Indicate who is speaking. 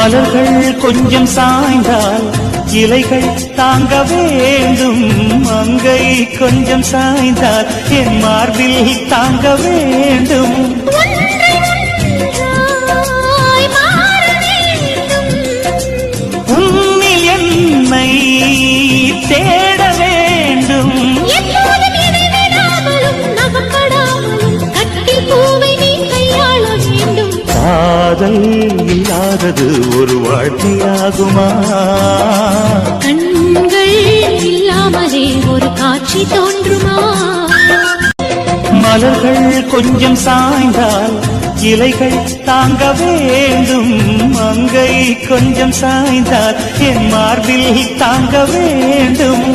Speaker 1: மலர்கள் கொஞ்சம் சாய்ந்தால் இலைகள் தாங்க வேண்டும். மங்கை கொஞ்சம் சாய்ந்தால் என் மார்பில் தாங்க வேண்டும். உன்னில் என்னை தேட வேண்டும். காதல் இல்லாதது ஒரு வாழ்க்கையாகுமா?
Speaker 2: கண்கள் இல்லாமலே ஒரு காட்சி தோன்றுமா?
Speaker 1: மலர்கள் கொஞ்சம் சாய்ந்தால் இலைகள் தாங்க வேண்டும். மங்கை கொஞ்சம் சாய்ந்தால் என் மார்பில் தாங்க வேண்டும்.